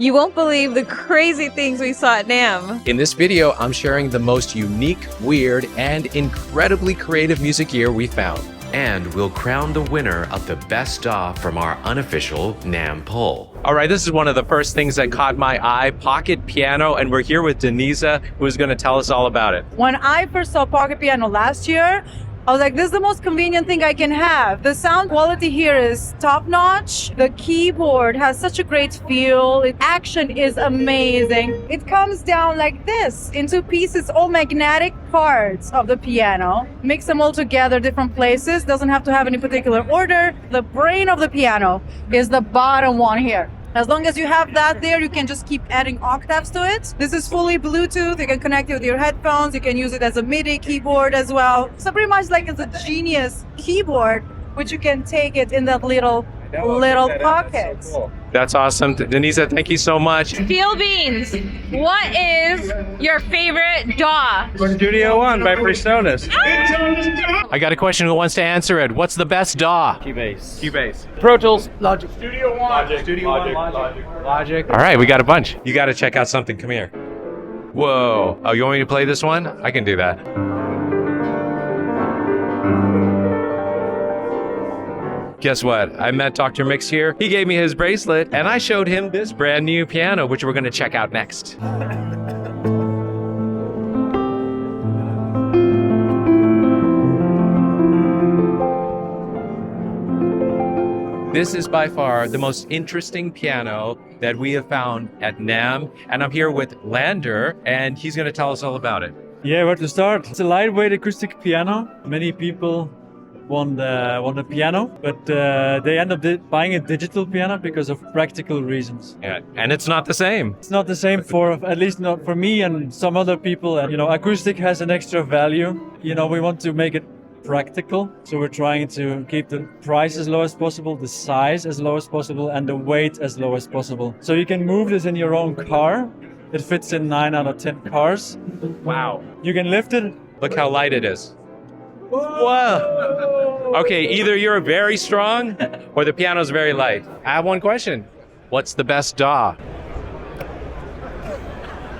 You won't believe the crazy things we saw at Namm. In this video, I'm sharing the most unique, weird, and incredibly creative music gear we found. And we'll crown the winner of the best DAW from our unofficial Namm poll. All right, this is one of the first things that caught my eye, pocket piano, and we're here with Denisa, who's gonna tell us all about it. When I first saw pocket piano last year, I was like, this is the most convenient thing I can have. The sound quality here is top notch. The keyboard has such a great feel. The action is amazing. It comes down like this into pieces, all magnetic parts of the piano. Mix them all together, different places. Doesn't have to have any particular order. The brain of the piano is the bottom one here. As long as you have that there, you can just keep adding octaves to it. This is fully Bluetooth. You can connect it with your headphones. You can use it as a MIDI keyboard as well. So pretty much like it's a genius keyboard, which you can take it in that little pocket. That's, so cool. That's awesome. Denisa, thank you so much. Steel Beans, what is your favorite DAW? Studio One by Presonus. I got a question. Who wants to answer it? What's the best DAW? Keybase. Keybase. Pro Tools. Logic. Studio One. Logic. All right, we got a bunch. You got to check out something. Come here. Whoa. Oh, you want me to play this one? I can do that. Guess what? I met Dr. Mix here. He gave me his bracelet, and I showed him this brand new piano, which we're going to check out next. This is by far the most interesting piano that we have found at Namm, and I'm here with Lander, and he's going to tell us all about it. Yeah, where to start? It's a lightweight acoustic piano. Many people want the piano, but they end up buying a digital piano because of practical reasons. Yeah, and it's not the same. It's not the same for, at least not for me and some other people. And, acoustic has an extra value. We want to make it practical. So we're trying to keep the price as low as possible, the size as low as possible, and the weight as low as possible. So you can move this in your own car. It fits in 9 out of 10 cars. Wow. You can lift it. Look how light it is. Wow. Okay, either you're very strong or the piano's very light. I have one question. What's the best DAW?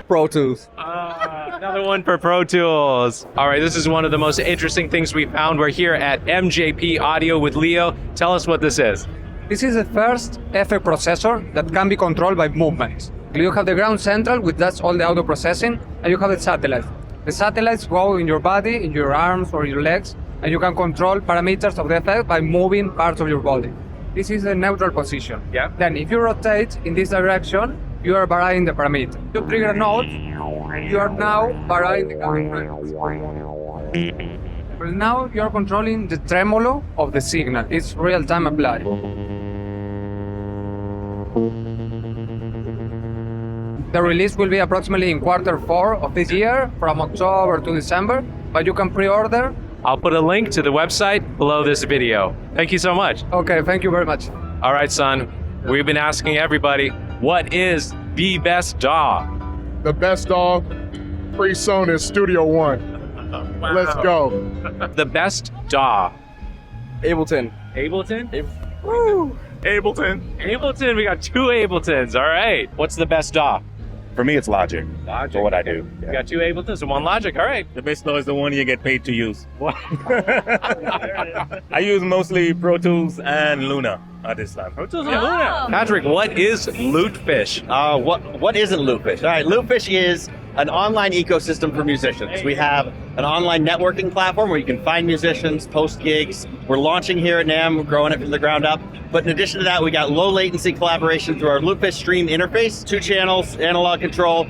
Pro Tools. Another one for Pro Tools. All right, this is one of the most interesting things we found. We're here at MJP Audio with Leo. Tell us what this is. This is the first FA processor that can be controlled by movement. You have the ground central, which does all the audio processing, and you have the satellite. The satellites go in your body, in your arms or your legs, and you can control parameters of the effect by moving parts of your body. This is the neutral position. Yeah. Then if you rotate in this direction, you are varying the parameter. You trigger a note, you are now varying the frequency. But now you are controlling the tremolo of the signal. It's real-time applied. The release will be approximately in Q4 of this year, from October to December, but you can pre-order. I'll put a link to the website below this video. Thank you so much. Okay, thank you very much. All right, son. We've been asking everybody, what is the best DAW? The best DAW, Presonus Studio One. Wow. Let's go. The best DAW. Ableton. Ableton? Woo. Ableton. Ableton, we got 2 Abletons. All right. What's the best DAW? For me, it's Logic. Logic. For what I do. We got 2 Abletons and 1 Logic. All right. The best DAW is the one you get paid to use. I use mostly Pro Tools and Luna at this time. Pro Tools and Luna. Patrick, what is Lootfish? What isn't Lootfish? All right, Lootfish is an online ecosystem for musicians. We have an online networking platform where you can find musicians, post gigs. We're launching here at Namm, we're growing it from the ground up. But in addition to that, we got low latency collaboration through our Lootfish Stream interface, 2 channels, analog control,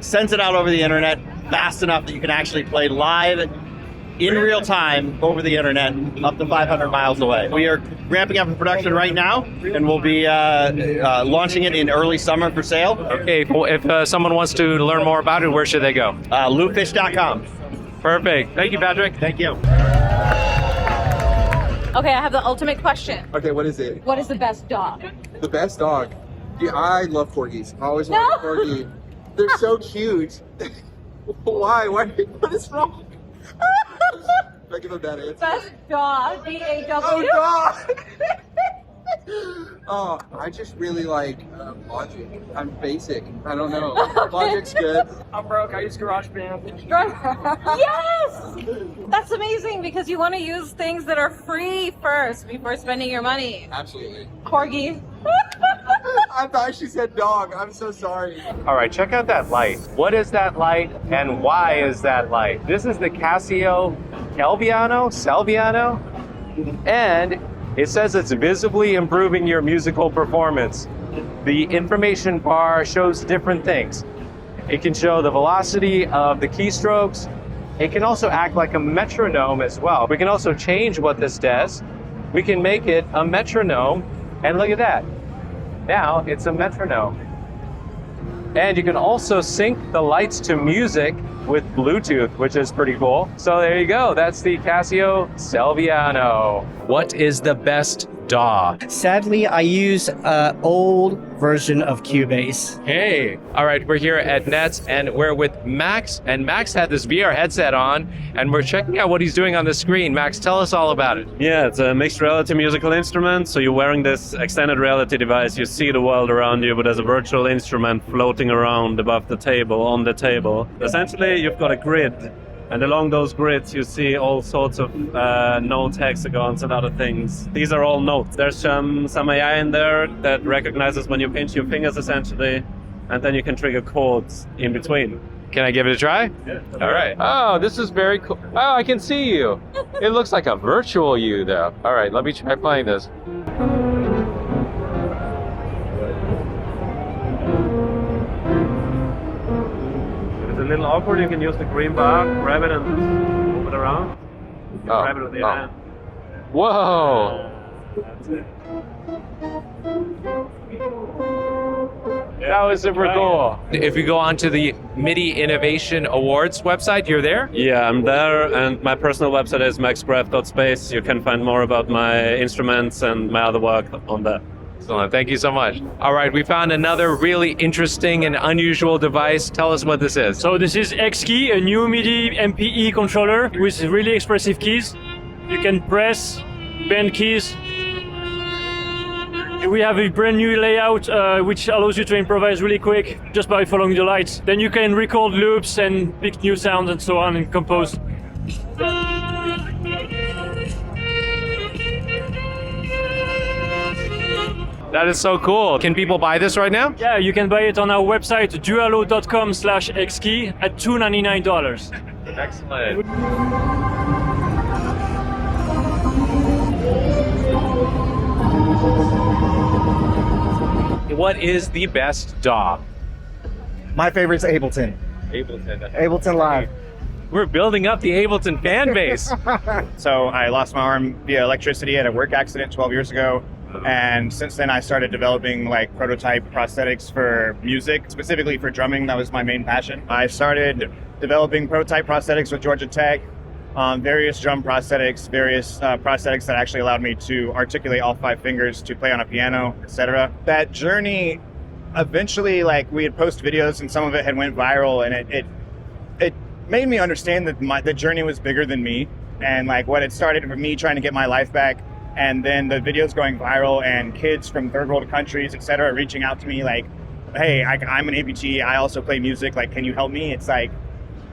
sends it out over the internet fast enough that you can actually play live in real time over the internet up to 500 miles away. We are ramping up the production right now, and we'll be launching it in early summer for sale. Okay, well, if someone wants to learn more about it, where should they go? Lootfish.com. Perfect. Thank you, Patrick. Thank you. Okay, I have the ultimate question. Okay, what is it? What is the best DAW? The best dog. Yeah, I love corgis. I always wanted a corgi. They're so cute. Why? What is wrong? I give a bad answer. Best DAW, D-A-W. Oh, dog! Oh, I just really like Logic. I'm basic. I don't know. Logic's good. I'm broke. I use GarageBand. Yes! That's amazing because you want to use things that are free first before spending your money. Absolutely. Corgi. I thought she said dog. I'm so sorry. All right, check out that light. What is that light and why is that light? This is the Casio Celviano, and it says it's visibly improving your musical performance. The information bar shows different things. It can show the velocity of the keystrokes. It can also act like a metronome as well. We can also change what this does. We can make it a metronome, and look at that. Now it's a metronome. And you can also sync the lights to music with Bluetooth, which is pretty cool. So there you go. That's the Casio Celviano. What is the best DAW? Sadly, I use an old version of Cubase. Hey, all right, we're here at Nets and we're with Max, and Max had this VR headset on and we're checking out what he's doing on the screen. Max, tell us all about it. Yeah, it's a mixed reality musical instrument. So you're wearing this extended reality device. You see the world around you, but there's a virtual instrument floating around above the table, on the table. Essentially, you've got a grid. And along those grids, you see all sorts of note hexagons and other things. These are all notes. There's some AI in there that recognizes when you pinch your fingers, essentially, and then you can trigger chords in between. Can I give it a try? Yeah. All right. Oh, this is very cool. Oh, I can see you. It looks like a virtual you, though. All right, let me try playing this. A little awkward, you can use the green bar, grab it and move it around. Grab it with your hand. Whoa! That's it. That was super cool. If you go onto the MIDI Innovation Awards website, you're there? Yeah, I'm there, and my personal website is maxgraph.space. You can find more about my instruments and my other work on there. Excellent. Thank you so much. All right, we found another really interesting and unusual device. Tell us what this is. So this is Exquis, a new MIDI MPE controller with really expressive keys. You can press, bend keys. We have a brand new layout which allows you to improvise really quick just by following the lights. Then you can record loops and pick new sounds and so on and compose. That is so cool. Can people buy this right now? Yeah, you can buy it on our website, dualo.com/Exquis at $299. Excellent. What is the best DAW? My favorite's Ableton. Ableton Live. We're building up the Ableton fan base. So I lost my arm via electricity at a work accident 12 years ago. And since then I started developing like prototype prosthetics for music, specifically for drumming. That was my main passion. I started developing prototype prosthetics with Georgia Tech, various drum prosthetics, various prosthetics that actually allowed me to articulate all 5 fingers to play on a piano, etc. That journey, eventually, like we had posted videos and some of it had went viral, and it made me understand that the journey was bigger than me, and like what it started for me trying to get my life back. And then the videos going viral and kids from third world countries, etc., reaching out to me like, hey, I'm an amputee, I also play music, like, can you help me? It's like,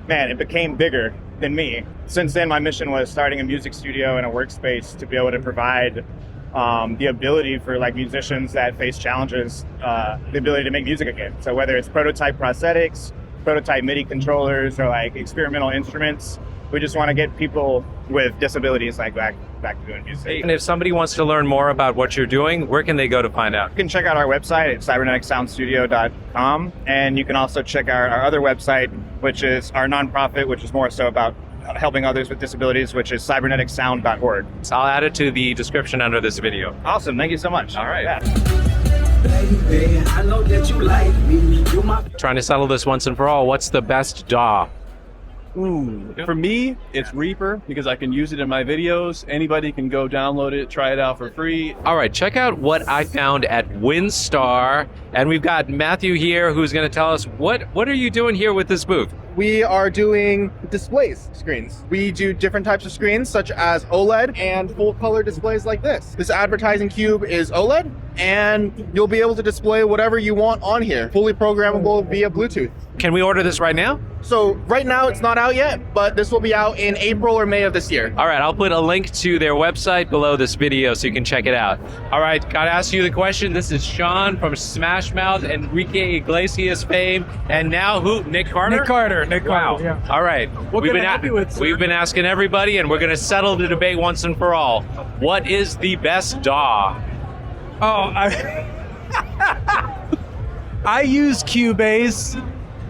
man, it became bigger than me. Since then, my mission was starting a music studio and a workspace to be able to provide the ability for like musicians that face challenges, the ability to make music again. So whether it's prototype prosthetics, prototype MIDI controllers, or like experimental instruments, we just want to get people with disabilities like back to doing music. And if somebody wants to learn more about what you're doing, where can they go to find out? You can check out our website at cyberneticssoundstudio.com, and you can also check out our other website, which is our nonprofit, which is more so about helping others with disabilities, which is cyberneticssound.org. So I'll add it to the description under this video. Awesome, thank you so much. All right. Yeah. Baby, I know that you like me. You're my... Trying to settle this once and for all, what's the best DAW? For me, it's Reaper because I can use it in my videos. Anybody can go download it, try it out for free. All right, check out what I found at WinStar. And we've got Matthew here who's going to tell us what are you doing here with this booth? we are doing displays screens. We do different types of screens such as OLED and full color displays like this. This advertising cube is OLED and you'll be able to display whatever you want on here, fully programmable via Bluetooth. Can we order this right now? So right now it's not out yet, but this will be out in April or May of this year. All right, I'll put a link to their website below this video so you can check it out. All right, gotta ask you the question. This is Sean from Smash Mouth, Enrique Iglesias fame, and now who? Nick Carter? Nick Wow. Carter, yeah. All right. What can I help you with, sir? We've been asking everybody, and we're gonna settle the debate once and for all. What is the best DAW? Oh, I use Cubase.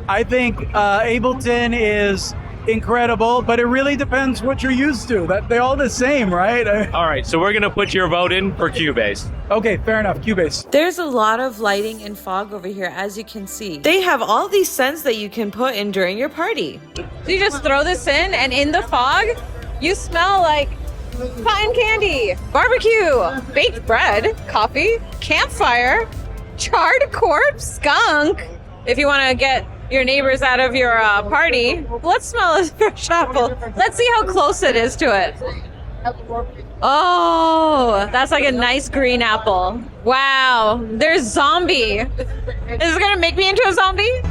I think Ableton is incredible, but it really depends what you're used to. They're all the same, right? All right, so we're gonna put your vote in for Cubase. Okay, fair enough, Cubase. There's a lot of lighting and fog over here, as you can see. They have all these scents that you can put in during your party. So you just throw this in, and in the fog, you smell like cotton candy, barbecue, baked bread, coffee, campfire, charred corpse, skunk. If you want to get your neighbors out of your party, let's smell a fresh apple. Let's see how close it is to it. Oh, that's like a nice green apple. Wow, there's zombie. Is it gonna make me into a zombie?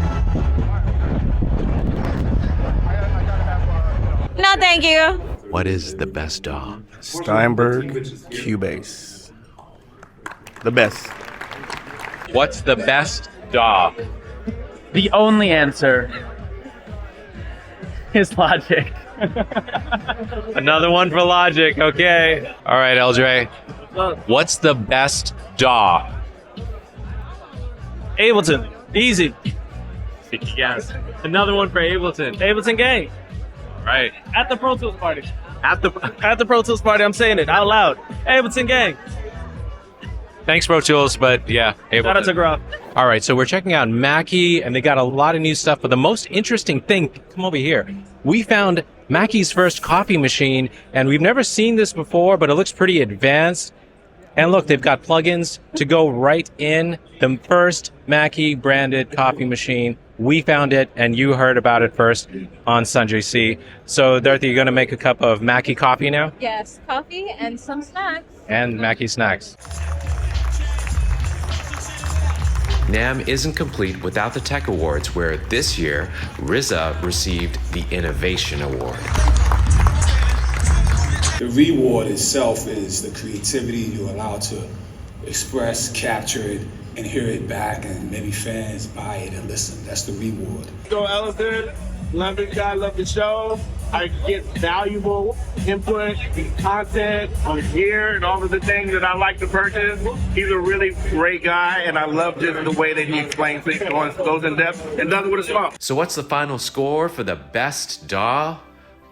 No, thank you. What is the best DAW? Steinberg Cubase. The best. What's the best DAW? The only answer is Logic. Another one for Logic, okay. All right, LJ. What's the best DAW? Ableton. Easy. Yes. Another one for Ableton. Ableton gang. Right. At the Pro Tools party. At the Pro Tools party, I'm saying it out loud. Ableton gang. Thanks, Pro Tools, but yeah. Ableton. Shout out to Groff. All right, so we're checking out Mackie, and they got a lot of new stuff. But the most interesting thing, come over here. We found Mackie's first coffee machine, and we've never seen this before, but it looks pretty advanced. And look, they've got plugins to go right in. The first Mackie branded coffee machine. We found it, and you heard about it first on SanjayC. So, Dorothy, you're going to make a cup of Mackie coffee now? Yes, coffee and some snacks. And Mackie snacks. Namm isn't complete without the Tech Awards, where this year, RZA received the Innovation Award. The reward itself is the creativity you allow to express, capture it, and hear it back, and maybe fans buy it and listen. That's the reward. Go Elephant, love it, guy, love the show. I get valuable input, content on here, and all of the things that I like to purchase. He's a really great guy, and I love just the way that he explains things, goes in depth, and does it with a smile. So what's the final score for the best DAW?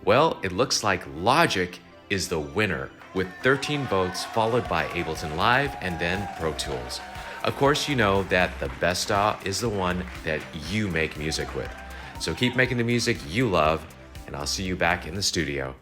Well, it looks like Logic is the winner, with 13 votes, followed by Ableton Live and then Pro Tools. Of course, you know that the best DAW is the one that you make music with. So keep making the music you love, and I'll see you back in the studio.